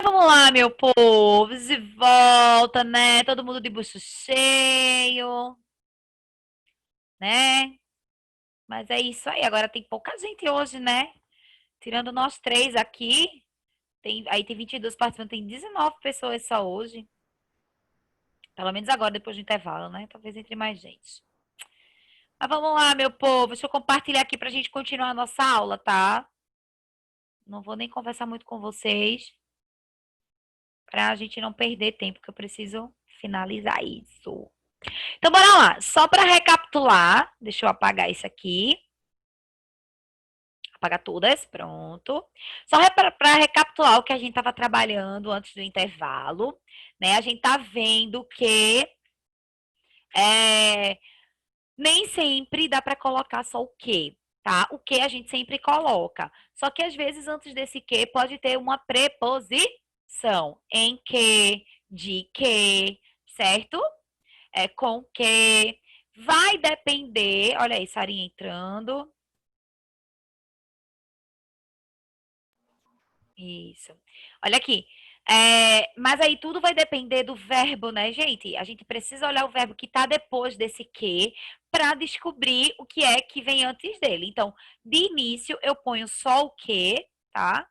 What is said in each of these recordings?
Vamos lá, meu povo, de volta, né? Todo mundo de bucho cheio, né? Mas é isso aí. Agora tem pouca gente hoje, né? Tirando nós três aqui, tem 22 participantes, tem 19 pessoas só hoje. Pelo menos agora, depois do intervalo, né? Talvez entre mais gente. Mas vamos lá, meu povo. Deixa eu compartilhar aqui pra gente continuar a nossa aula, tá? Não vou nem conversar muito com vocês, pra gente não perder tempo, que eu preciso finalizar isso. Então, bora lá. Só para recapitular, deixa eu apagar isso aqui. Apagar todas, pronto. Só para recapitular o que a gente estava trabalhando antes do intervalo, né? A gente tá vendo que nem sempre dá para colocar só o que, tá? O que a gente sempre coloca. Só que às vezes antes desse que pode ter uma preposição em que, de que, certo? Com que. Vai depender. Olha aí, Sarinha entrando. Isso. Olha aqui. Mas aí tudo vai depender do verbo, né, gente? A gente precisa olhar o verbo que está depois desse que para descobrir o que é que vem antes dele. Então, de início, eu ponho só o que, tá?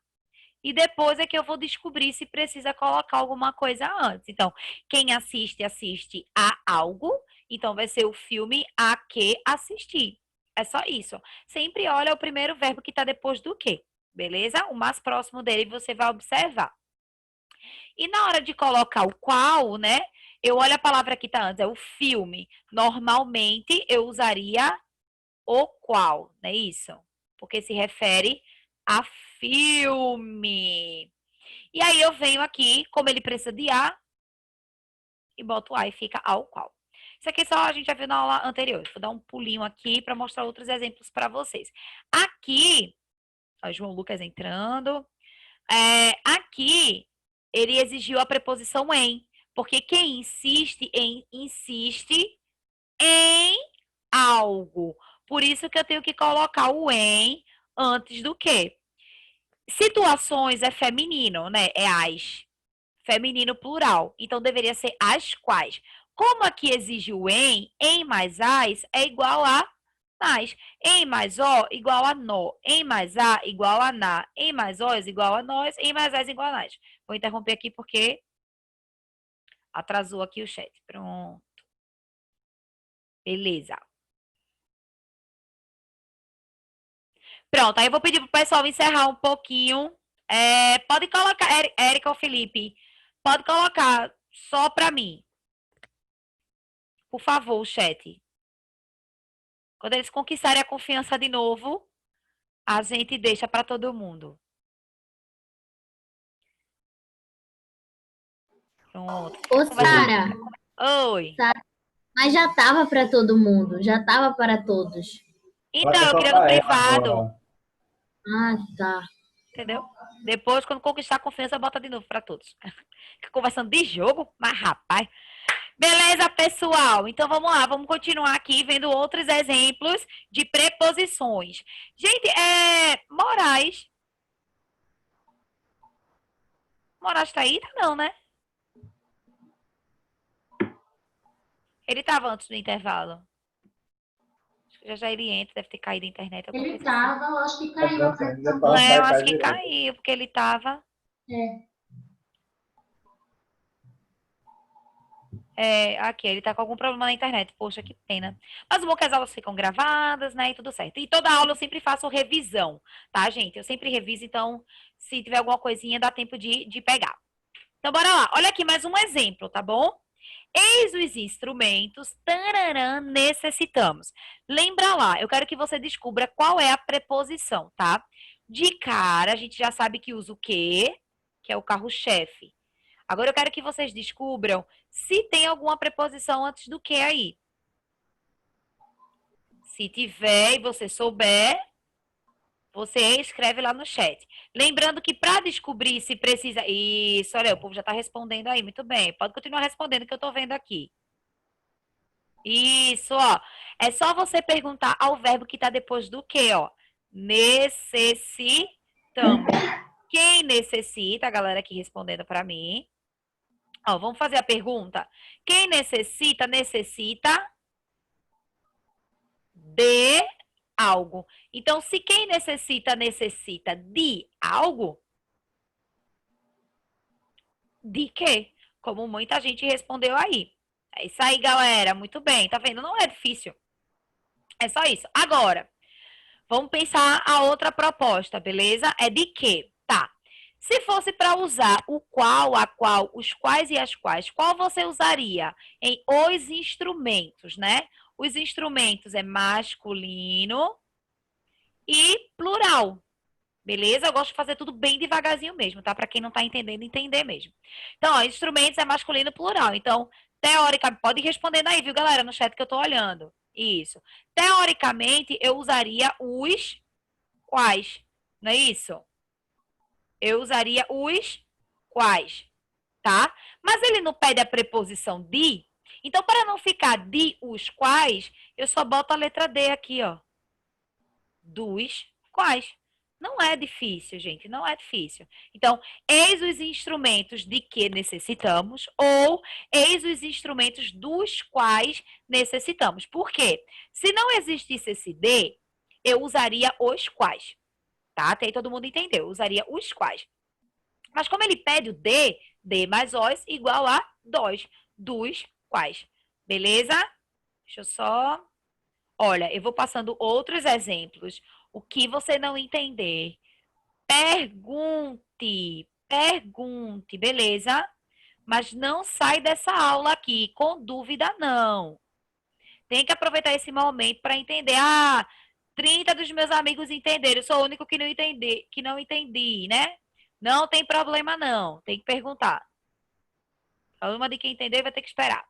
E depois é que eu vou descobrir se precisa colocar alguma coisa antes. Então, quem assiste, assiste a algo. Então, vai ser o filme a que assistir. É só isso. Sempre olha o primeiro verbo que está depois do que. Beleza? O mais próximo dele você vai observar. E na hora de colocar o qual, né? Eu olho a palavra que está antes, é o filme. Normalmente eu usaria o qual, não é isso? Porque se refere a filme. E aí eu venho aqui, como ele precisa de a, e boto a e fica ao qual. Isso aqui só a gente já viu na aula anterior. Vou dar um pulinho aqui para mostrar outros exemplos para vocês. Aqui, ó, João Lucas entrando. Aqui, ele exigiu a preposição em, porque quem insiste em algo. Por isso que eu tenho que colocar o em antes do que. Situações é feminino, né? É as. Feminino plural. Então deveria ser as quais. Como aqui exige o em mais as é igual a nas. Em mais o igual a no. Em mais a igual a na. Em mais os igual a nós. Em mais as igual a nas. Vou interromper aqui porque atrasou aqui o chat. Pronto. Beleza. Pronto, aí eu vou pedir pro pessoal encerrar um pouquinho. Pode colocar, Érica ou Felipe, pode colocar só para mim, por favor, o chat. Quando eles conquistarem a confiança de novo, a gente deixa para todo mundo. Pronto. Ô, Conversando. Sara, Oi. mas já tava para todo mundo, já tava para todos. Então, Bota eu só queria no pra ela privado, agora. Ah, tá. entendeu? Depois, quando conquistar a confiança, bota de novo para todos. Fica conversando de jogo, mas rapaz. Beleza, pessoal? Então vamos lá, vamos continuar aqui vendo outros exemplos de preposições. Gente, Moraes. Moraes tá aí? Tá não, né? Ele tava antes do intervalo. Acho que já ele entra, deve ter caído a internet, alguma Ele coisa assim. tava, eu acho que Tá caiu a transcendendo, depois conexão. ela Eu vai acho cair que direito. caiu, porque ele tava. É. Aqui, ele tá com algum problema na internet. Poxa, que pena. Mas o bom é que as aulas ficam gravadas, né? E tudo certo. E toda aula eu sempre faço revisão, tá, gente? Eu sempre reviso, então, se tiver alguma coisinha, dá tempo de pegar. Então, bora lá. Olha aqui mais um exemplo, tá bom? Eis os instrumentos, tararã, necessitamos. Lembra lá, eu quero que você descubra qual é a preposição, tá? De cara, a gente já sabe que usa o quê? Que é o carro-chefe. Agora eu quero que vocês descubram se tem alguma preposição antes do que aí. Se tiver e você souber, você escreve lá no chat. Lembrando que para descobrir se precisa. Isso, olha, o povo já está respondendo aí. Muito bem. Pode continuar respondendo que eu estou vendo aqui. Isso, ó. É só você perguntar ao verbo que está depois do que, ó. Necessitamos. Quem necessita, a galera aqui respondendo para mim. Ó, vamos fazer a pergunta. Quem necessita, necessita de algo. Então, se quem necessita, necessita de algo, de quê? Como muita gente respondeu aí. É isso aí, galera. Muito bem. Tá vendo? Não é difícil. É só isso. Agora, vamos pensar a outra proposta, beleza? É de quê? Tá. Se fosse para usar o qual, a qual, os quais e as quais, qual você usaria em os instrumentos, né? Os instrumentos é masculino e plural. Beleza? Eu gosto de fazer tudo bem devagarzinho mesmo, tá? Para quem não tá entendendo, entender mesmo. Então, ó, instrumentos é masculino plural. Então, teoricamente, pode ir respondendo aí, viu, galera, no chat que eu tô olhando. Isso. Teoricamente, eu usaria os quais. Não é isso? Eu usaria os quais, tá? Mas ele não pede a preposição de. Então, para não ficar de os quais, eu só boto a letra D aqui, ó. Dos quais. Não é difícil, gente, não é difícil. Então, eis os instrumentos de que necessitamos ou eis os instrumentos dos quais necessitamos. Por quê? Se não existisse esse de, eu usaria os quais, tá? Até aí todo mundo entendeu, eu usaria os quais. Mas como ele pede o de mais os igual a dos quais. Beleza? Deixa eu só... Olha, eu vou passando outros exemplos. O que você não entender, pergunte, beleza? Mas não sai dessa aula aqui com dúvida, não. Tem que aproveitar esse momento para entender. Ah, 30 dos meus amigos entenderam, eu sou o único que não entendi, né? Não tem problema, não. Tem que perguntar. A uma de quem entender vai ter que esperar.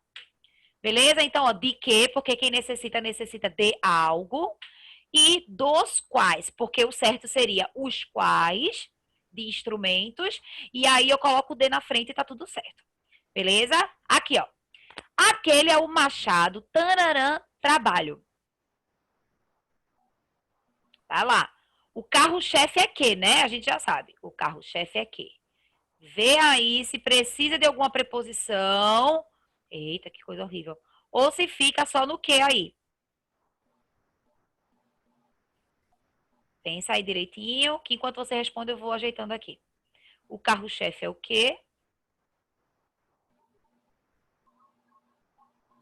Beleza? Então, ó, de que, porque quem necessita, necessita de algo. E dos quais, porque o certo seria os quais de instrumentos. E aí eu coloco o de na frente e tá tudo certo. Beleza? Aqui, ó. Aquele é o machado, tanarã, trabalho. Vai lá. O carro-chefe é que, né? A gente já sabe. O carro-chefe é que. Vê aí se precisa de alguma preposição. Eita, que coisa horrível. Ou se fica só no que aí. Pensa aí direitinho, que enquanto você responde eu vou ajeitando aqui. O carro-chefe é o quê?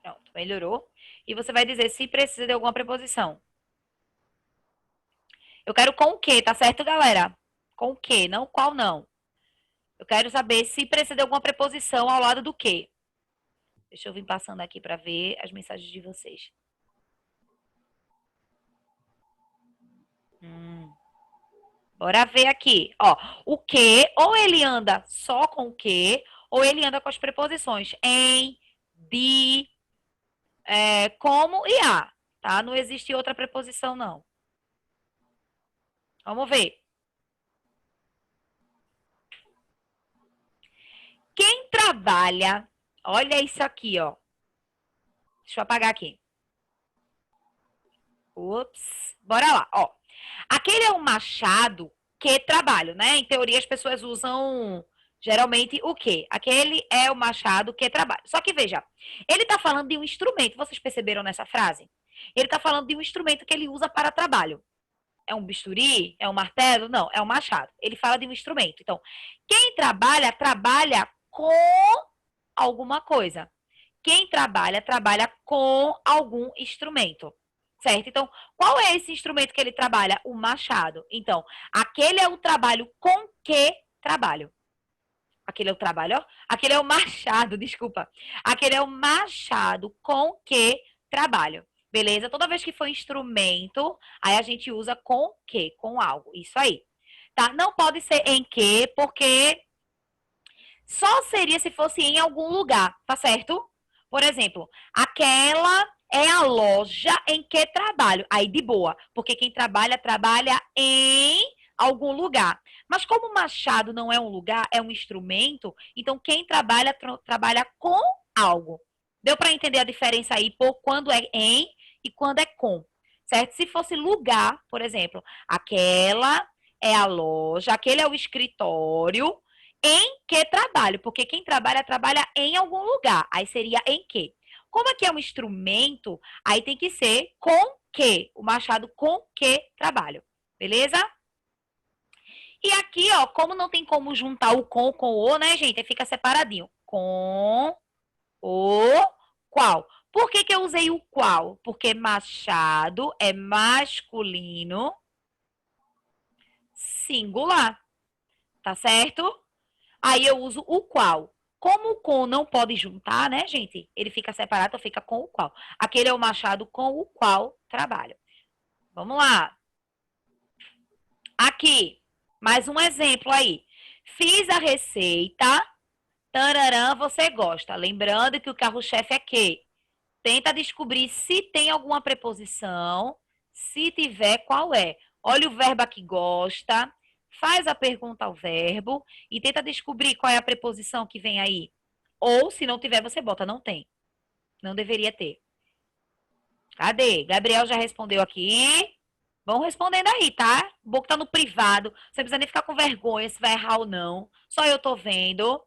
Pronto, melhorou. E você vai dizer se precisa de alguma preposição. Eu quero com o quê, tá certo, galera? Com o quê, não qual não. Eu quero saber se precisa de alguma preposição ao lado do quê. Deixa eu vir passando aqui para ver as mensagens de vocês. Bora ver aqui. Ó, o que, ou ele anda só com o que, ou ele anda com as preposições em, de, como e a. Tá? Não existe outra preposição, não. Vamos ver. Quem trabalha, olha isso aqui, ó. Deixa eu apagar aqui. Ups. Bora lá, ó. Aquele é um machado que trabalho, né? Em teoria as pessoas usam geralmente o quê? Aquele é o machado que trabalha. Só que veja, ele tá falando de um instrumento. Vocês perceberam nessa frase? Ele tá falando de um instrumento que ele usa para trabalho. É um bisturi? É um martelo? Não, é um machado. Ele fala de um instrumento. Então, quem trabalha, trabalha com alguma coisa. Quem trabalha, trabalha com algum instrumento. Certo? Então, qual é esse instrumento que ele trabalha? O machado. Então, aquele é o trabalho com que trabalho. Aquele é o trabalho, ó. Aquele é o machado, desculpa. Aquele é o machado com que trabalho. Beleza? Toda vez que for instrumento, aí a gente usa com que, com algo. Isso aí. Tá? Não pode ser em que, porque só seria se fosse em algum lugar, tá certo? Por exemplo, aquela é a loja em que trabalho. Aí de boa, porque quem trabalha, trabalha em algum lugar. Mas como o machado não é um lugar, é um instrumento, então quem trabalha, trabalha com algo. Deu para entender a diferença aí por quando é em e quando é com, certo? Se fosse lugar, por exemplo, aquela é a loja, aquele é o escritório em que trabalho, porque quem trabalha, trabalha em algum lugar. Aí seria em que. Como aqui é um instrumento, aí tem que ser com que. O machado com que trabalho. Beleza? E aqui, ó, como não tem como juntar o com o, né, gente? Aí fica separadinho. Com o qual. Por que eu usei o qual? Porque machado é masculino singular, tá certo? Aí eu uso o qual. Como o com não pode juntar, né, gente? Ele fica separado, então fica com o qual. Aquele é o machado com o qual trabalho. Vamos lá. Aqui, mais um exemplo aí. Fiz a receita, tararã, você gosta. Lembrando que o carro-chefe é que? Tenta descobrir se tem alguma preposição, se tiver, qual é. Olha o verbo aqui gosta, faz a pergunta ao verbo e tenta descobrir qual é a preposição que vem aí. Ou, se não tiver, você bota não tem. Não deveria ter. Cadê? Gabriel já respondeu aqui. Vão respondendo aí, tá? O boco tá no privado. Você não precisa nem ficar com vergonha se vai errar ou não. Só eu tô vendo.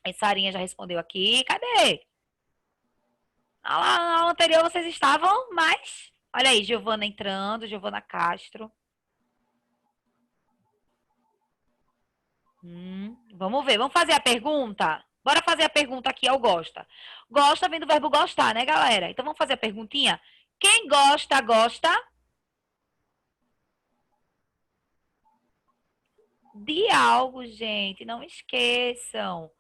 A Sarinha já respondeu aqui. Cadê? Na aula anterior vocês estavam, mas... Olha aí, Giovana entrando, Giovana Castro. Vamos ver, vamos fazer a pergunta? Bora fazer a pergunta aqui ao gosta. Gosta vem do verbo gostar, né, galera? Então vamos fazer a perguntinha? Quem gosta, gosta de algo, gente. Não esqueçam.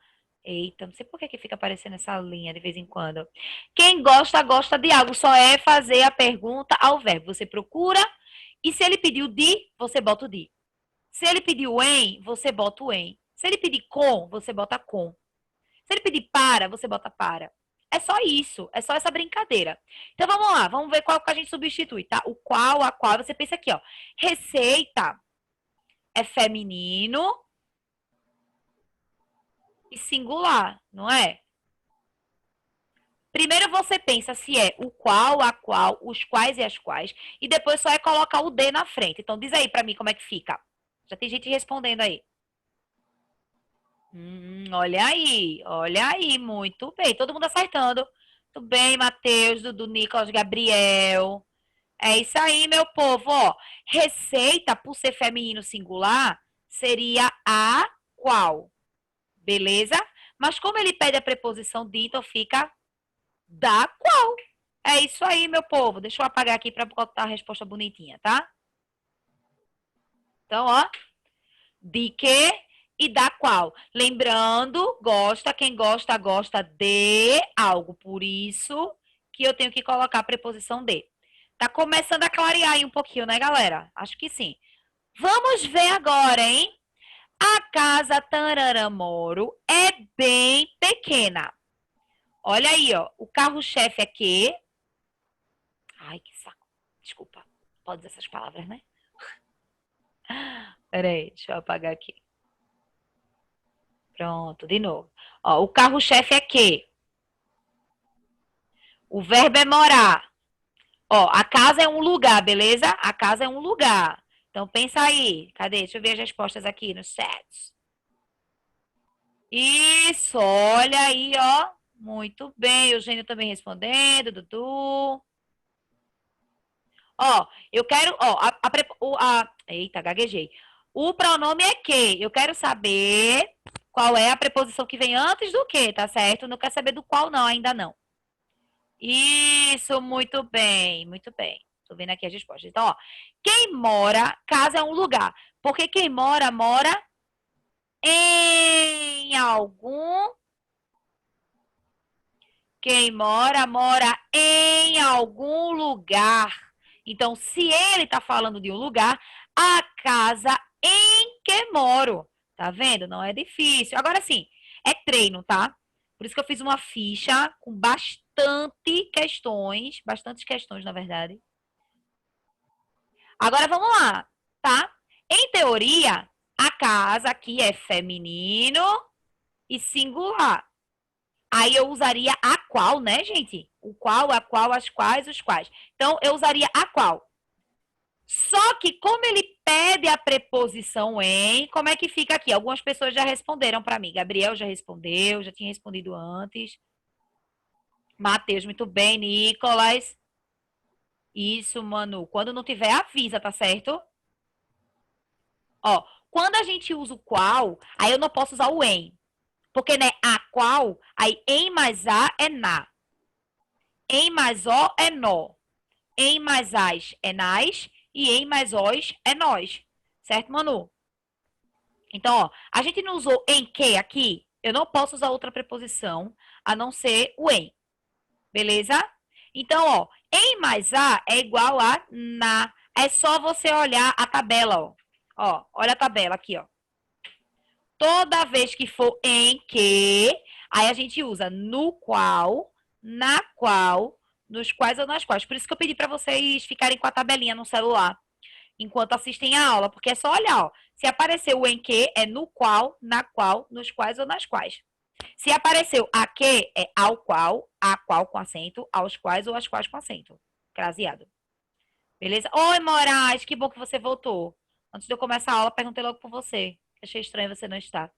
Eita, não sei por que fica aparecendo essa linha de vez em quando. Quem gosta, gosta de algo. Só é fazer a pergunta ao verbo. Você procura e se ele pediu de, você bota o de. Se ele pediu em, você bota o em. Se ele pedir com, você bota com. Se ele pedir para, você bota para. É só isso, é só essa brincadeira. Então vamos lá, vamos ver qual que a gente substitui, tá? O qual, a qual, você pensa aqui, ó. Receita é feminino e singular, não é? Primeiro você pensa se é o qual, a qual, os quais e as quais, e depois só é colocar o de na frente. Então diz aí pra mim como é que fica. Já tem gente respondendo aí. Olha aí, muito bem. Todo mundo acertando. Muito bem, Matheus, Dudu, Nicolas, Gabriel. É isso aí, meu povo. Ó, receita, por ser feminino singular, seria a qual. Beleza? Mas como ele pede a preposição de, então fica da qual. É isso aí, meu povo. Deixa eu apagar aqui para botar a resposta bonitinha, tá? Então, ó. De que e da qual. Lembrando, gosta, quem gosta, gosta de algo. Por isso que eu tenho que colocar a preposição de. Tá começando a clarear aí um pouquinho, né, galera? Acho que sim. Vamos ver agora, hein? A casa Tararamoro é bem pequena. Olha aí, ó. O carro-chefe é que... Ai, que saco. Desculpa. Pode dizer essas palavras, né? Peraí, deixa eu apagar aqui. Pronto, de novo. Ó, o carro-chefe é que? O verbo é morar. Ó, a casa é um lugar, beleza? A casa é um lugar. Então, pensa aí. Cadê? Deixa eu ver as respostas aqui no chat. Isso, olha aí, ó. Muito bem. Eugênio também respondendo, Dudu. Ó, eu quero, ó, eita, gaguejei. O pronome é que. Eu quero saber qual é a preposição que vem antes do que, tá certo? Não quero saber do qual não, ainda não. Isso, muito bem, muito bem. Tô vendo aqui as respostas. Então, ó, quem mora, casa é um lugar. Porque quem mora, mora em algum. Quem mora, mora em algum lugar. Então, se ele tá falando de um lugar, a casa em que moro. Tá vendo? Não é difícil. Agora sim, é treino, tá? Por isso que eu fiz uma ficha com bastantes questões, na verdade. Agora vamos lá, tá? Em teoria, a casa aqui é feminino e singular. Aí eu usaria a qual, né, gente? O qual, a qual, as quais, os quais. Então, eu usaria a qual. Só que como ele pede a preposição em, como é que fica aqui? Algumas pessoas já responderam para mim. Gabriel já respondeu, já tinha respondido antes. Matheus, muito bem. Nicolas. Isso, Manu. Quando não tiver, avisa, tá certo? Ó, quando a gente usa o qual, aí eu não posso usar o em. Porque, né, a qual, aí em mais a é na. Em mais o é nó. Em mais as é nas. E em mais os é nós. Certo, Manu? Então, ó, a gente não usou em que aqui. Eu não posso usar outra preposição a não ser o em. Beleza? Então, ó, em mais a é igual a na. É só você olhar a tabela, ó. Ó, olha a tabela aqui, ó. Toda vez que for em que, aí a gente usa no qual, na qual, nos quais ou nas quais. Por isso que eu pedi para vocês ficarem com a tabelinha no celular enquanto assistem a aula, porque é só olhar, ó. Se apareceu o em que, é no qual, na qual, nos quais ou nas quais. Se apareceu a que, é ao qual, a qual com acento, aos quais ou às quais com acento. Craseado. Beleza? Oi, Moraes, que bom que você voltou. Antes de eu começar a aula, perguntei logo por você. Achei estranho você não estar.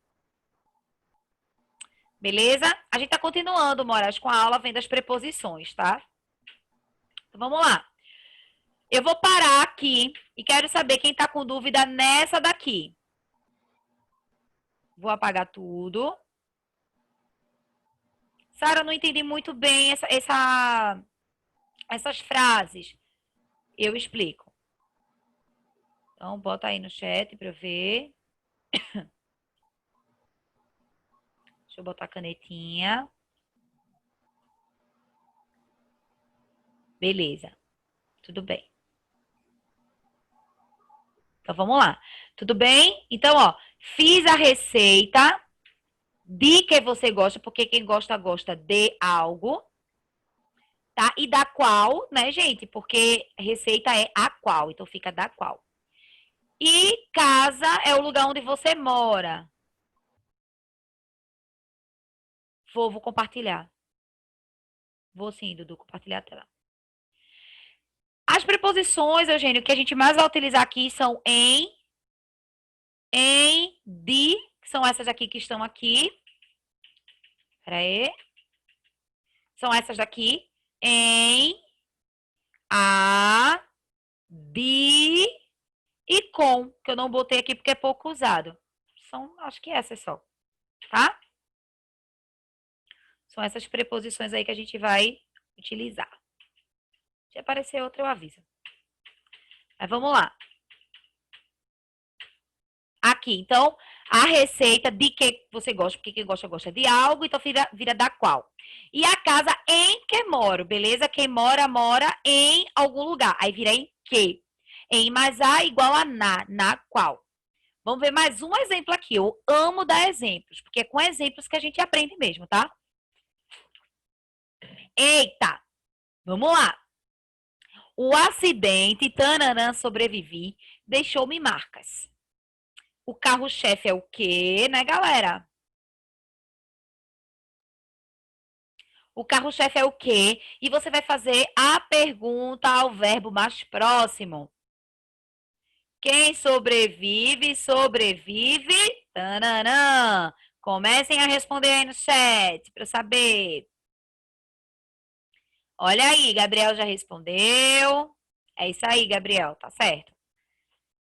Beleza? A gente tá continuando, Moraes, com a aula vendo as preposições, tá? Então, vamos lá. Eu vou parar aqui e quero saber quem tá com dúvida nessa daqui. Vou apagar tudo. Sara, não entendi muito bem essas frases. Eu explico. Então, bota aí no chat para eu ver. Deixa eu botar a canetinha. Beleza. Tudo bem. Então, vamos lá. Tudo bem? Então, ó, fiz a receita de que você gosta, porque quem gosta, gosta de algo. Tá? E da qual, né, gente? Porque receita é a qual, então fica da qual. E casa é o lugar onde você mora. Vou compartilhar. Vou sim, Dudu, compartilhar a tela. As preposições, Eugênio, que a gente mais vai utilizar aqui são em, de, que são essas aqui que estão aqui. Pera aí. São essas daqui. Em, a, de e com, que eu não botei aqui porque é pouco usado. São, acho que essas só, tá? São essas preposições aí que a gente vai utilizar. Se aparecer outra, eu aviso. Mas vamos lá. Aqui, então, a receita de que você gosta, porque quem gosta, gosta de algo, então vira da qual. E a casa em que moro, beleza? Quem mora, mora em algum lugar. Aí vira em que. Em mais a igual a na qual. Vamos ver mais um exemplo aqui. Eu amo dar exemplos, porque é com exemplos que a gente aprende mesmo, tá? Eita! Vamos lá. O acidente, tananã, sobrevivi, deixou-me marcas. O carro-chefe é o quê, né, galera? O carro-chefe é o quê? E você vai fazer a pergunta ao verbo mais próximo. Quem sobrevive, sobrevive. Tananã. Comecem a responder aí no chat para eu saber. Olha aí, Gabriel já respondeu. É isso aí, Gabriel, tá certo.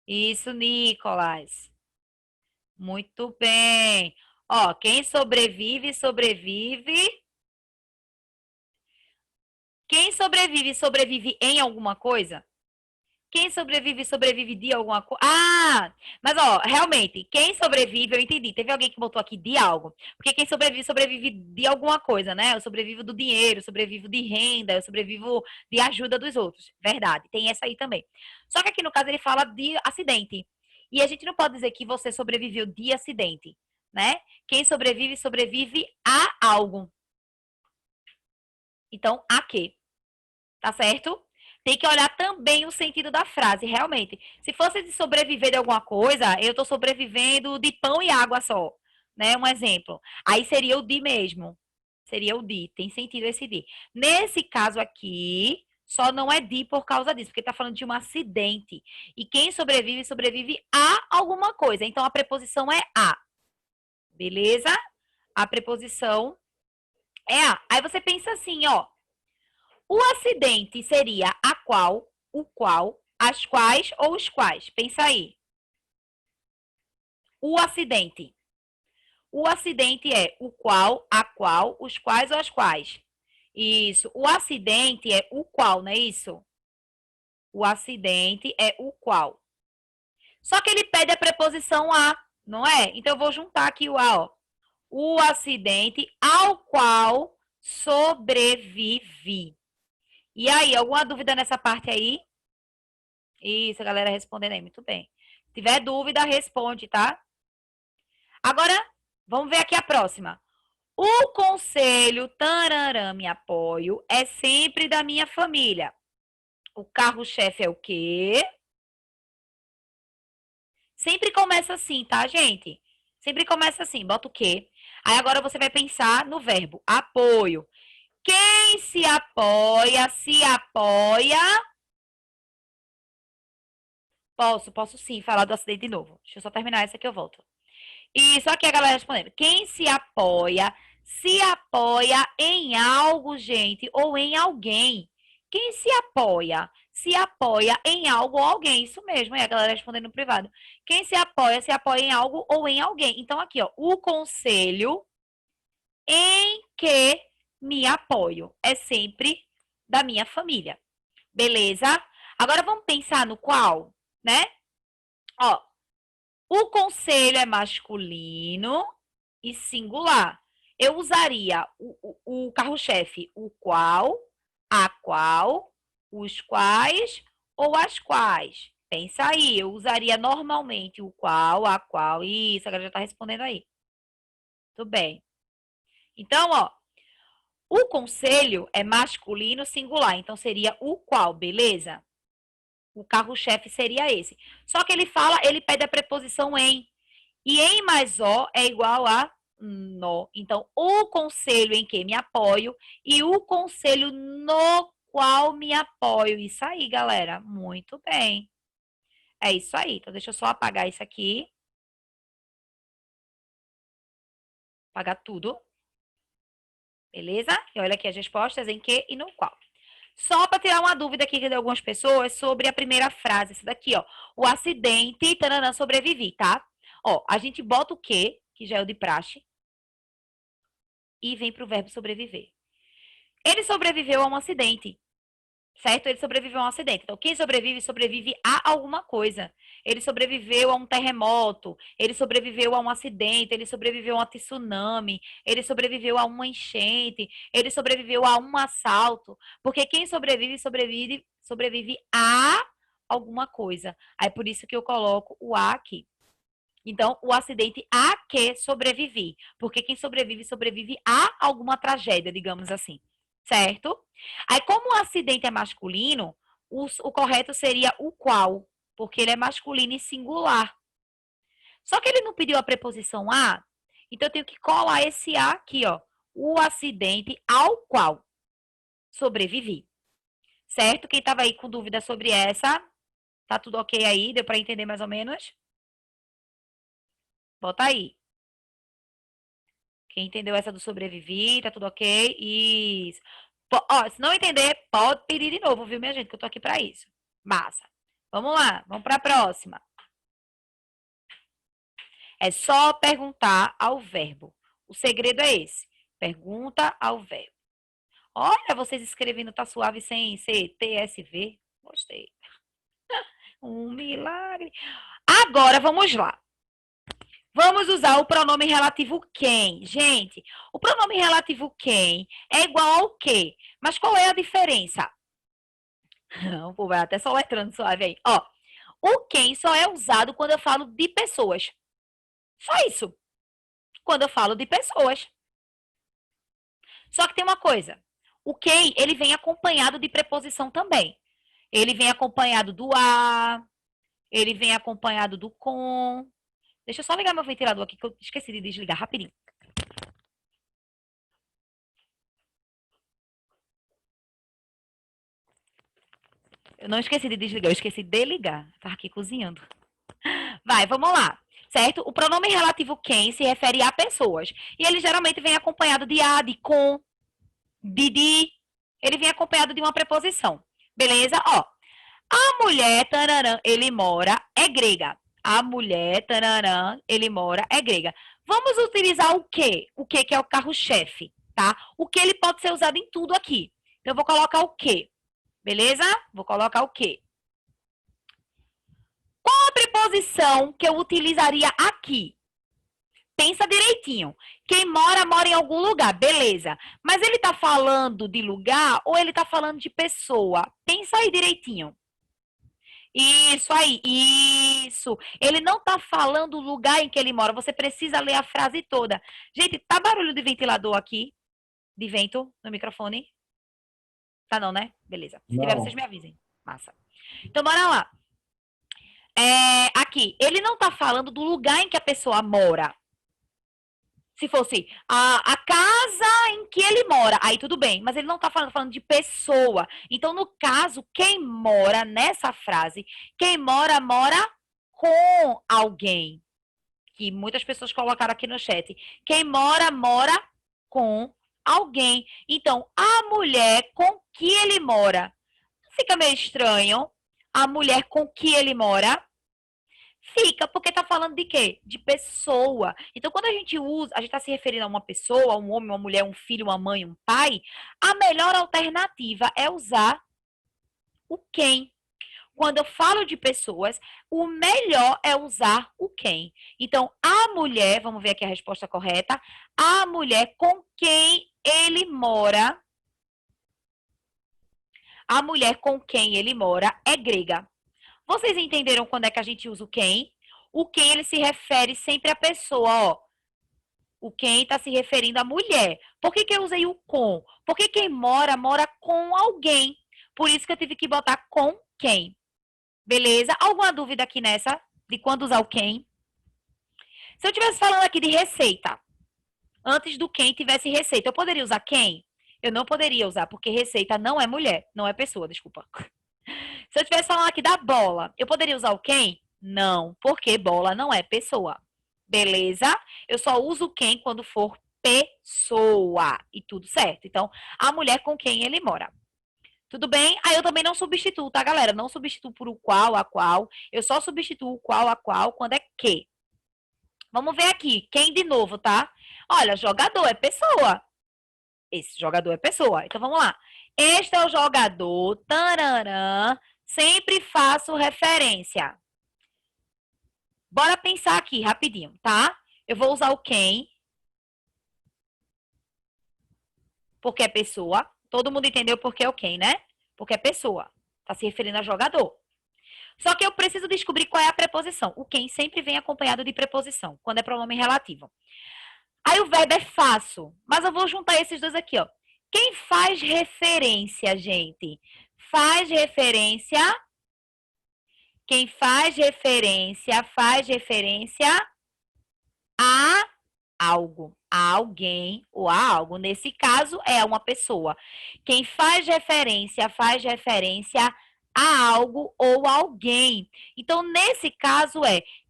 Isso, Nicolas. Muito bem. Ó, quem sobrevive, sobrevive. Quem sobrevive, sobrevive em alguma coisa? Quem sobrevive, sobrevive de alguma coisa. Ah! Mas, ó, realmente, quem sobrevive, eu entendi. Teve alguém que botou aqui de algo. Porque quem sobrevive, sobrevive de alguma coisa, né? Eu sobrevivo do dinheiro, eu sobrevivo de renda, eu sobrevivo de ajuda dos outros. Verdade, tem essa aí também. Só que aqui no caso ele fala de acidente. E a gente não pode dizer que você sobreviveu de acidente, né? Quem sobrevive, sobrevive a algo. Então, a quê? Tá certo? Tem que olhar também o sentido da frase, realmente. Se fosse de sobreviver de alguma coisa, eu estou sobrevivendo de pão e água só, né? Um exemplo. Aí seria o de mesmo. Seria o de. Tem sentido esse de. Nesse caso aqui, Só não é de por causa disso, porque tá falando de um acidente. E quem sobrevive, sobrevive a alguma coisa. Então, a preposição é a. Beleza? A preposição é a. Aí você pensa assim, ó. O acidente seria a qual, o qual, as quais ou os quais? Pensa aí. O acidente. O acidente é o qual, a qual, os quais ou as quais? Isso. O acidente é o qual, não é isso? O acidente é o qual. Só que ele pede a preposição a, não é? Então eu vou juntar aqui o a, ó. O acidente ao qual sobrevivi. E aí, alguma dúvida nessa parte aí? Isso, a galera respondendo aí, muito bem. Se tiver dúvida, responde, tá? Agora, vamos ver aqui a próxima. O conselho Tararã Me Apoio é sempre da minha família. O carro-chefe é o quê? Sempre começa assim, tá, gente? Sempre começa assim, bota o quê? Aí agora você vai pensar no verbo apoio. Quem se apoia. Posso sim falar do acidente de novo. Deixa eu só terminar essa que eu volto. E só que a galera respondendo. Quem se apoia em algo, gente, ou em alguém. Quem se apoia em algo ou alguém. Isso mesmo, é a galera respondendo no privado. Quem se apoia em algo ou em alguém. Então, aqui, ó, o conselho em que me apoio é sempre da minha família. Beleza? Agora vamos pensar no qual, né? Ó, o conselho é masculino e singular. Eu usaria o carro-chefe, o qual, a qual, os quais ou as quais. Pensa aí, eu usaria normalmente o qual, a qual. Isso, a galera já está respondendo aí. Tudo bem. Então, ó, o conselho é masculino singular, então seria o qual, beleza? O carro-chefe seria esse. Só que ele fala, ele pede a preposição em. E em mais o é igual a no. Então, o conselho em que me apoio e o conselho no qual me apoio. Isso aí, galera. Muito bem. É isso aí. Então, deixa eu só apagar isso aqui. Apagar tudo. Beleza? E olha aqui as respostas em que e no qual. Só para tirar uma dúvida aqui de algumas pessoas sobre a primeira frase, essa daqui, ó. O acidente, tananã, sobrevivi, tá? Ó, a gente bota o que já é o de praxe, e vem para o verbo sobreviver. Ele sobreviveu a um acidente, certo? Ele sobreviveu a um acidente. Então, quem sobrevive, sobrevive a alguma coisa. Ele sobreviveu a um terremoto, ele sobreviveu a um acidente, ele sobreviveu a um tsunami, ele sobreviveu a uma enchente, ele sobreviveu a um assalto. Porque quem sobrevive, sobrevive a alguma coisa. Aí, por isso que eu coloco o a aqui. Então, o acidente a que sobrevivi. Porque quem sobrevive, sobrevive a alguma tragédia, digamos assim. Certo? Aí, como o acidente é masculino, o correto seria o qual. Porque ele é masculino e singular. Só que ele não pediu a preposição a, então eu tenho que colar esse a aqui, ó. O acidente ao qual sobrevivi. Certo? Quem estava aí com dúvida sobre essa, tá tudo ok aí? Deu para entender mais ou menos? Bota aí. Quem entendeu essa do sobreviver, tá tudo ok? Isso. Ó, se não entender, pode pedir de novo, viu, minha gente? Que eu tô aqui pra isso. Massa. Vamos lá, vamos pra próxima. É só perguntar ao verbo. O segredo é esse. Pergunta ao verbo. Olha, vocês escrevendo tá suave sem ser TSV. Gostei. Um milagre. Agora, vamos lá. Vamos usar o pronome relativo quem. Gente, o pronome relativo quem é igual ao que. Mas qual é a diferença? Não, pô, vai até soletrando suave aí. Ó, o quem só é usado quando eu falo de pessoas. Só isso. Quando eu falo de pessoas. Só que tem uma coisa. O quem, ele vem acompanhado de preposição também. Ele vem acompanhado do a, ele vem acompanhado do com. Deixa eu só ligar meu ventilador aqui que eu esqueci de desligar rapidinho. Eu não esqueci de desligar, eu esqueci de ligar. Tava aqui cozinhando. Vai, vamos lá. Certo? O pronome relativo quem se refere a pessoas. E ele geralmente vem acompanhado de a, de com, de. Ele vem acompanhado de uma preposição. Beleza? Ó. A mulher, tararã, ele mora, é grega. A mulher, tararã, ele mora, é grega. Vamos utilizar o quê? O quê que é o carro-chefe, tá? O que ele pode ser usado em tudo aqui. Então, eu vou colocar o quê? Beleza? Vou colocar o quê? Qual a preposição que eu utilizaria aqui? Pensa direitinho. Quem mora, mora em algum lugar, beleza. Mas ele tá falando de lugar ou ele tá falando de pessoa? Pensa aí direitinho. Isso aí, isso. Ele não tá falando o lugar em que ele mora. Você precisa ler a frase toda. Gente, tá barulho de ventilador aqui? De vento no microfone? Tá não, né? Beleza. Se tiver, vocês Não. me avisem. Massa. Então, bora lá. Aqui, ele não tá falando do lugar em que a pessoa mora. Se fosse a casa em que ele mora, aí tudo bem. Mas ele não tá falando de pessoa. Então, no caso, quem mora nessa frase, quem mora, mora com alguém. Que muitas pessoas colocaram aqui no chat. Quem mora, mora com alguém. Então, a mulher com que ele mora. Fica meio estranho. A mulher com que ele mora. Fica, porque tá falando de quê? De pessoa. Então, quando a gente usa, a gente tá se referindo a uma pessoa, um homem, uma mulher, um filho, uma mãe, um pai, a melhor alternativa é usar o quem. Quando eu falo de pessoas, o melhor é usar o quem. Então, a mulher, vamos ver aqui a resposta correta, a mulher com quem ele mora, a mulher com quem ele mora é grega. Vocês entenderam quando é que a gente usa o quem? O quem, ele se refere sempre à pessoa, ó. O quem está se referindo à mulher. Por que eu usei o com? Porque quem mora, mora com alguém. Por isso que eu tive que botar com quem. Beleza? Alguma dúvida aqui nessa? De quando usar o quem? Se eu estivesse falando aqui de receita, antes do quem tivesse receita, eu poderia usar quem? Eu não poderia usar, porque receita não é mulher, não é pessoa, desculpa. Se eu estivesse falando aqui da bola, eu poderia usar o quem? Não, porque bola não é pessoa. Beleza? Eu só uso quem quando for pessoa. E tudo certo. Então, a mulher com quem ele mora. Tudo bem? Aí eu também não substituo, tá, galera? Não substituo por o qual, a qual. Eu só substituo o qual, a qual, quando é que. Vamos ver aqui. Quem de novo, tá? Olha, jogador é pessoa. Esse jogador é pessoa. Então, vamos lá. Este é o jogador. Tararã. Sempre faço referência. Bora pensar aqui, rapidinho, tá? Eu vou usar o quem. Porque é pessoa. Todo mundo entendeu porque é o quem, né? Porque é pessoa. Tá se referindo a jogador. Só que eu preciso descobrir qual é a preposição. O quem sempre vem acompanhado de preposição, quando é pronome relativo. Aí o verbo é faço. Mas eu vou juntar esses dois aqui, ó. Quem faz referência, gente? Faz referência. Quem faz referência a algo, a alguém ou a algo. Nesse caso, é uma pessoa. Quem faz referência a algo ou alguém. Então, nesse caso,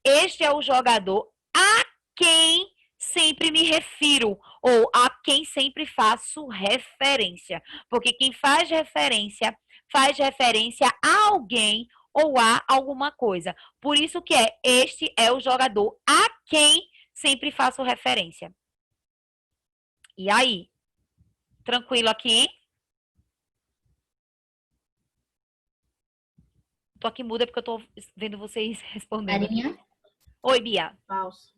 este é o jogador a quem sempre me refiro ou a quem sempre faço referência. Porque quem faz referência a alguém ou a alguma coisa. Por isso que este é o jogador a quem sempre faço referência. E aí? Tranquilo aqui? Tô aqui muda porque eu tô vendo vocês respondendo aqui. Carinha? Oi, Bia. Falso.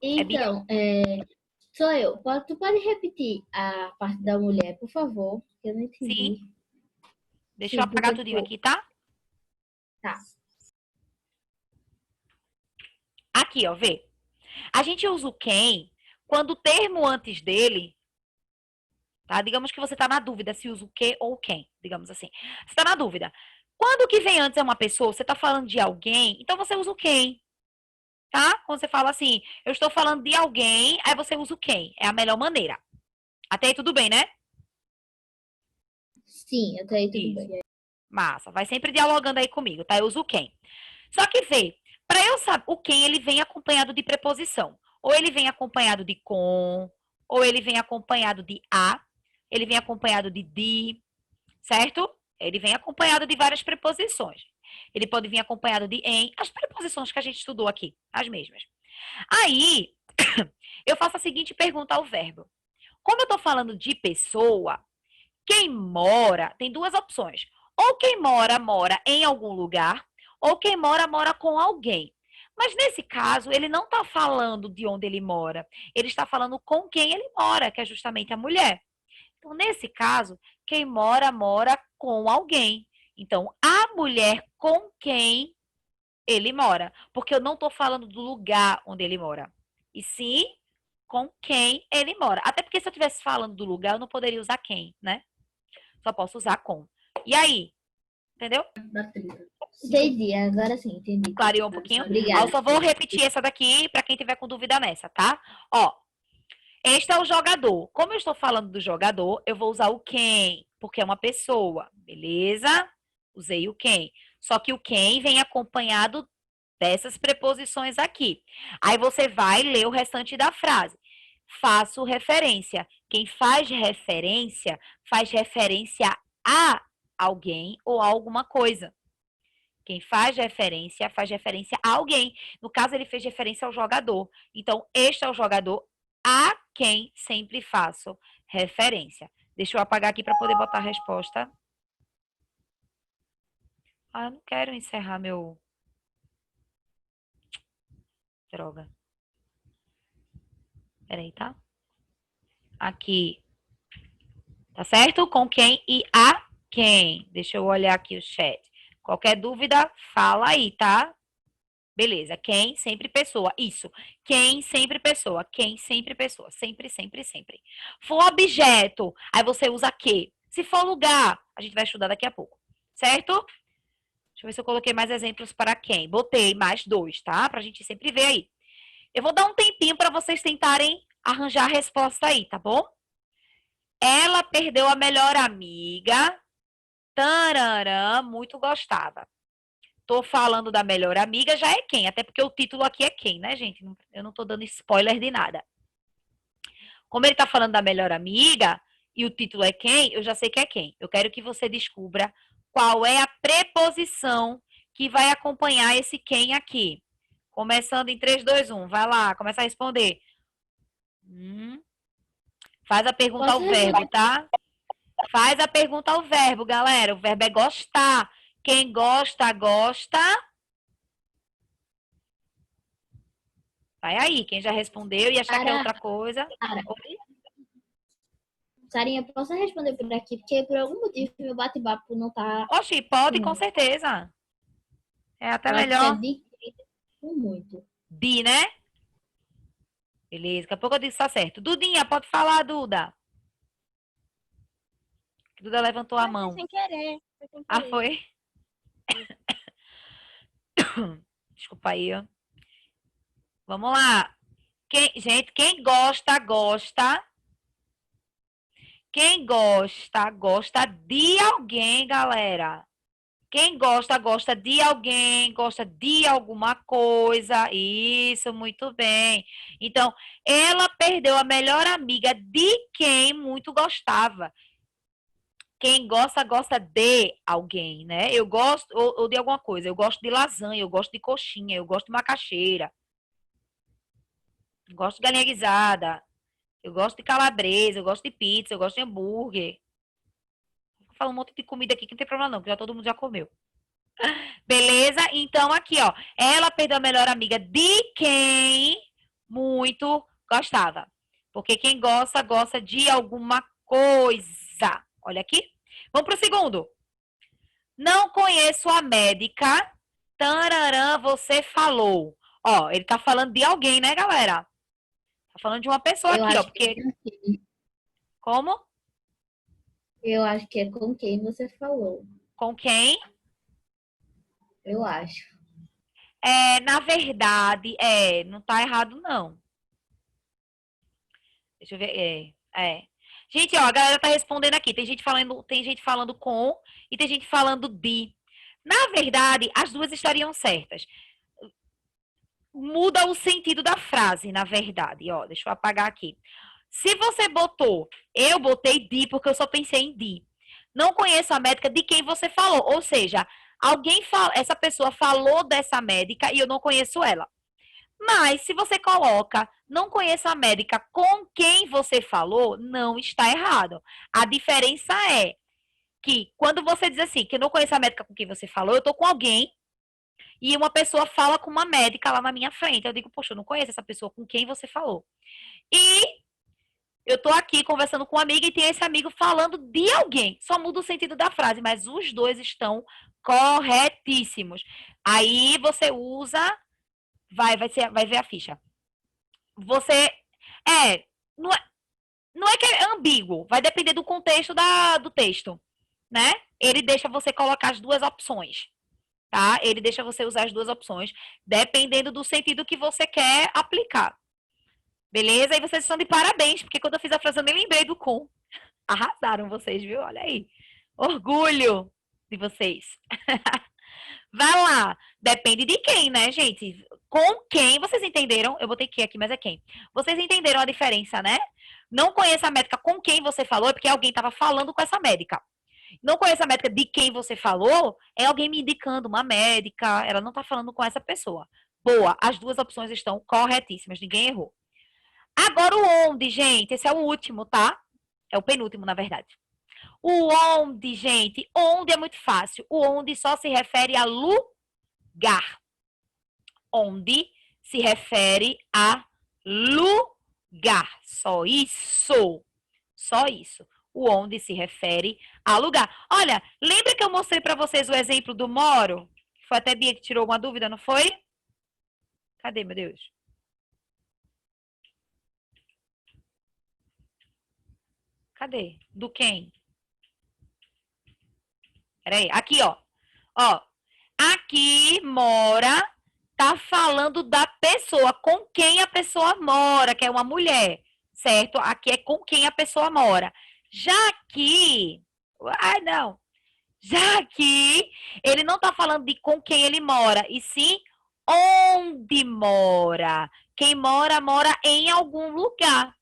Bia? Então, sou eu. Tu pode repetir a parte da mulher, por favor? Eu não entendi. Sim. Deixa Sim, eu apagar porque, tudinho aqui, tá? Tá. Aqui, ó, vê. A gente usa o quem quando o termo antes dele, tá? Digamos que você tá na dúvida se usa o que ou o quem, digamos assim. Você tá na dúvida. Quando o que vem antes é uma pessoa, você tá falando de alguém, então você usa o quem, tá? Quando você fala assim, eu estou falando de alguém, aí você usa o quem. É a melhor maneira. Até aí tudo bem, né? Sim, até aí tudo Isso. bem. Massa. Vai sempre dialogando aí comigo, tá? Eu uso o quem. Só que vê, para eu saber, o quem ele vem acompanhado de preposição. Ou ele vem acompanhado de com, ou ele vem acompanhado de a, ele vem acompanhado de, certo? Ele vem acompanhado de várias preposições. Ele pode vir acompanhado de em, as preposições que a gente estudou aqui, as mesmas. Aí, eu faço a seguinte pergunta ao verbo. Como eu estou falando de pessoa, quem mora tem duas opções. Ou quem mora, mora em algum lugar, ou quem mora, mora com alguém. Mas nesse caso, ele não está falando de onde ele mora, ele está falando com quem ele mora, que é justamente a mulher. Então, nesse caso, quem mora, mora com alguém. Então, a mulher com quem ele mora. Porque eu não estou falando do lugar onde ele mora, e sim com quem ele mora. Até porque se eu estivesse falando do lugar, eu não poderia usar quem, né? Só posso usar com. E aí? Entendeu? Entendi, agora sim, entendi. Clareou um pouquinho? Ó, Obrigada. eu só vou repetir essa daqui para quem tiver com dúvida nessa, tá? Ó, este é o jogador. Como eu estou falando do jogador, eu vou usar o quem, porque é uma pessoa, beleza? Usei o quem. Só que o quem vem acompanhado dessas preposições aqui. Aí você vai ler o restante da frase. Faço referência. Quem faz referência a alguém ou a alguma coisa. Quem faz referência a alguém. No caso, ele fez referência ao jogador. Então, este é o jogador a quem sempre faço referência. Deixa eu apagar aqui para poder botar a resposta. Ah, eu não quero encerrar meu... Droga. Peraí, tá? Aqui. Tá certo? Com quem e a quem. Deixa eu olhar aqui o chat. Qualquer dúvida, fala aí, tá? Beleza. Quem, sempre pessoa. Isso. Quem, sempre pessoa. Quem, sempre pessoa. Sempre, sempre, sempre. For objeto, aí você usa que. Se for lugar, a gente vai estudar daqui a pouco. Certo? Deixa eu ver se eu coloquei mais exemplos para quem. Botei mais dois, tá? Pra gente sempre ver aí. Eu vou dar um tempinho para vocês tentarem arranjar a resposta aí, tá bom? Ela perdeu a melhor amiga. Tararã, muito gostava. Tô falando da melhor amiga, já é quem? Até porque o título aqui é quem, né, gente? Eu não tô dando spoiler de nada. Como ele tá falando da melhor amiga e o título é quem, eu já sei que é quem. Eu quero que você descubra qual é a preposição que vai acompanhar esse quem aqui. Começando em 3, 2, 1. Vai lá, começa a responder. Faz a pergunta ao Posso verbo, responder? tá? Faz a pergunta ao verbo, galera. O verbo é gostar. Quem gosta, gosta. Vai aí, quem já respondeu e achar que é Sara, outra coisa. Sara, Oi? Sarinha, posso responder por aqui? Porque por algum motivo meu bate-papo não tá Oxi, pode, com indo. certeza. É até Eu acho que é melhor. de muito. Di, né? Beleza, daqui a pouco eu disse tá certo. Dudinha, pode falar, Duda. Duda levantou a Mas foi mão. sem querer. Foi sem Ah, querer. foi? Desculpa aí, ó. Vamos lá. Gente, quem gosta, gosta. Quem gosta, gosta de alguém, galera. Quem gosta, gosta de alguém, gosta de alguma coisa. Isso, muito bem. Então, ela perdeu a melhor amiga de quem muito gostava. Quem gosta, gosta de alguém, né? Eu gosto, ou de alguma coisa. Eu gosto de lasanha, eu gosto de coxinha, eu gosto de macaxeira, eu gosto de galinha guisada, eu gosto de calabresa, eu gosto de pizza, eu gosto de hambúrguer. Vou falar um monte de comida aqui que não tem problema não, que já todo mundo já comeu. Beleza? Então, aqui, ó. Ela perdeu a melhor amiga de quem muito gostava. Porque quem gosta, gosta de alguma coisa. Olha aqui. Vamos pro segundo. Não conheço a médica. Tararã, você falou. Ó, ele tá falando de alguém, né, galera? Tá falando de uma pessoa Eu aqui, ó. acho que Porque. Como? é com quem você falou. Com quem? Eu acho. Na verdade, não tá errado, não. Deixa eu ver. É. Gente, ó, a galera tá respondendo aqui. Tem gente falando com e tem gente falando de. Na verdade, as duas estariam certas. Muda o sentido da frase, na verdade. Ó, deixa eu apagar aqui. Se você botou, eu botei de porque eu só pensei em de. Não conheço a médica de quem você falou. Ou seja, essa pessoa falou dessa médica e eu não conheço ela. Mas se você coloca, não conheço a médica com quem você falou, não está errado. A diferença é que quando você diz assim, que eu não conheço a médica com quem você falou, eu tô com alguém e uma pessoa fala com uma médica lá na minha frente. Eu digo, poxa, eu não conheço essa pessoa com quem você falou. E eu tô aqui conversando com um amigo e tem esse amigo falando de alguém. Só muda o sentido da frase, mas os dois estão corretíssimos. Aí você usa, vai ver a ficha. Você é não, é, não é que é ambíguo, vai depender do contexto do texto, né? Ele deixa você colocar as duas opções, tá? Ele deixa você usar as duas opções, dependendo do sentido que você quer aplicar. Beleza? E vocês estão de parabéns, porque quando eu fiz a frase eu nem lembrei do com. Arrasaram vocês, viu? Olha aí. Orgulho de vocês. Vai lá. Depende de quem, né, gente? Com quem? Vocês entenderam? Eu botei que aqui, mas é quem? Vocês entenderam a diferença, né? Não conheço a médica com quem você falou, é porque alguém estava falando com essa médica. Não conheço a médica de quem você falou, é alguém me indicando uma médica, ela não está falando com essa pessoa. Boa, as duas opções estão corretíssimas, ninguém errou. Agora o onde, gente, esse é o último, tá? É o penúltimo, na verdade. O onde, gente, onde é muito fácil. O onde só se refere a lugar. Onde se refere a lugar. Só isso. Só isso. O onde se refere a lugar. Olha, lembra que eu mostrei para vocês o exemplo do moro? Foi até Bia que tirou uma dúvida, não foi? Cadê, meu Deus? Cadê? Do quem? Peraí. Aqui, ó. Ó. Aqui mora, tá falando da pessoa, com quem a pessoa mora, que é uma mulher, certo? Aqui é com quem a pessoa mora. Já aqui, ai não, já aqui, ele não tá falando de com quem ele mora, e sim onde mora. Quem mora, mora em algum lugar,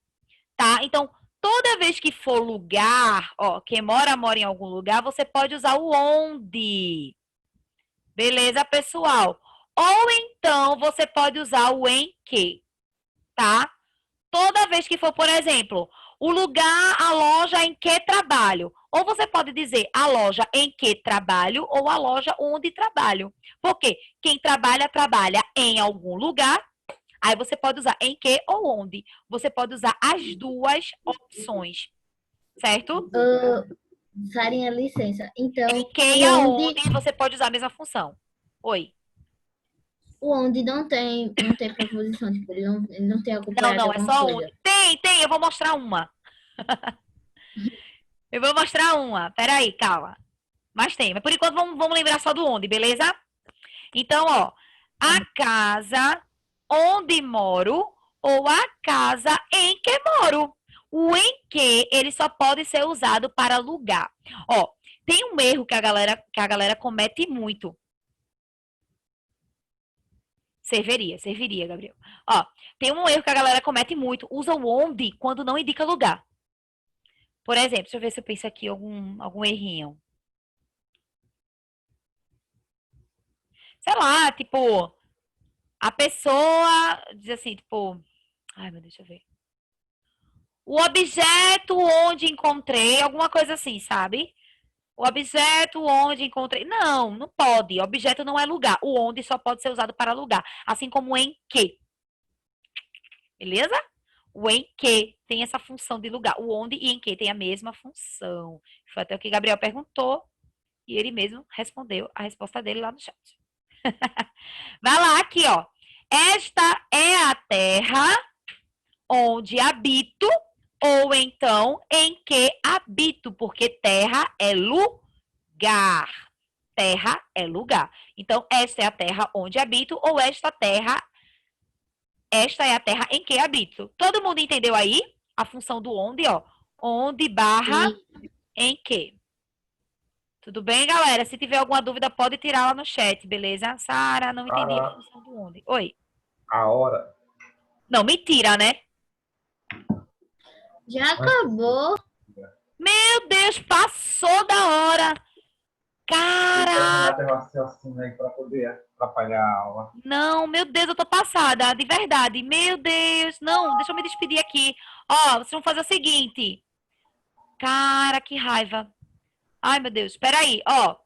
tá? Então, toda vez que for lugar, ó, quem mora, mora em algum lugar, você pode usar o onde. Beleza, pessoal? Ou então você pode usar o em que, tá? Toda vez que for, por exemplo, o lugar, a loja em que trabalho. Ou você pode dizer a loja em que trabalho ou a loja onde trabalho. Porque quem trabalha, trabalha em algum lugar. Aí você pode usar em que ou onde. Você pode usar as duas opções, certo? Sarinha, licença. Então, Em que e aonde você pode usar a mesma função. Oi. o onde não tem preposição, tipo, ele não tem acompanhado Não, é alguma só coisa. onde. Tem, eu vou mostrar uma. Eu vou mostrar uma. Peraí, calma. Mas tem. Mas por enquanto vamos lembrar só do onde, beleza? Então, ó. A casa onde moro ou a casa em que moro. O em que, ele só pode ser usado para lugar. Ó, tem um erro que a galera comete muito. Serviria, Gabriel. Ó, tem um erro que a galera comete muito. Usa o onde quando não indica lugar. Por exemplo, deixa eu ver se eu penso aqui algum errinho. Sei lá, tipo, a pessoa diz assim, tipo, ai meu Deus, deixa eu ver. O objeto onde encontrei, alguma coisa assim, sabe? O objeto onde encontrei. Não, não pode. Objeto não é lugar. O onde só pode ser usado para lugar. Assim como em que. Beleza? O em que tem essa função de lugar. O onde e em que tem a mesma função. Foi até o que Gabriel perguntou. E ele mesmo respondeu a resposta dele lá no chat. Vai lá, aqui, ó. Esta é a terra onde habito, ou então em que habito, porque terra é lugar. Terra é lugar. Então, esta é a terra onde habito, ou esta é a terra em que habito. Todo mundo entendeu aí a função do onde, ó? Onde barra E em que? Tudo bem, galera? Se tiver alguma dúvida, pode tirar lá no chat, beleza? Sara, não entendi a A, função do onde. Oi. a hora. Não, mentira, né? já acabou. Meu Deus, passou da hora. Vou terminar Caraca. teu raciocínio aí para poder atrapalhar a aula. Não, meu Deus, eu tô passada, de verdade. Meu Deus, não, deixa eu me despedir aqui. Ó, vocês vão fazer o seguinte. Cara, que raiva. Ai, meu Deus, espera aí, ó.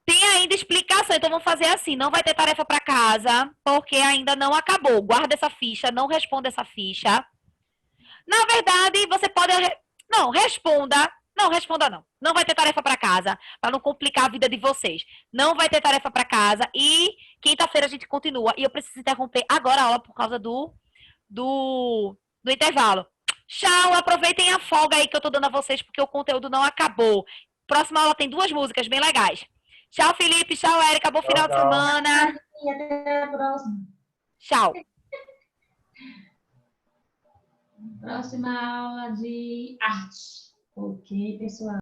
Tem ainda explicação, então vamos fazer assim, não vai ter tarefa para casa, porque ainda não acabou. Guarda essa ficha, não responda essa ficha. Na verdade, você pode não, responda. Não, responda não. Não vai ter tarefa para casa, para não complicar a vida de vocês. Não vai ter tarefa para casa e quinta-feira a gente continua. E eu preciso interromper agora a aula por causa do intervalo. Tchau, aproveitem a folga aí que eu tô dando a vocês, porque o conteúdo não acabou. Próxima aula tem 2 músicas bem legais. Tchau, Felipe. Tchau, Érica. Bom Tchau, final de tchau. semana. E até a próxima. Tchau. Próxima aula de arte. Ok, pessoal.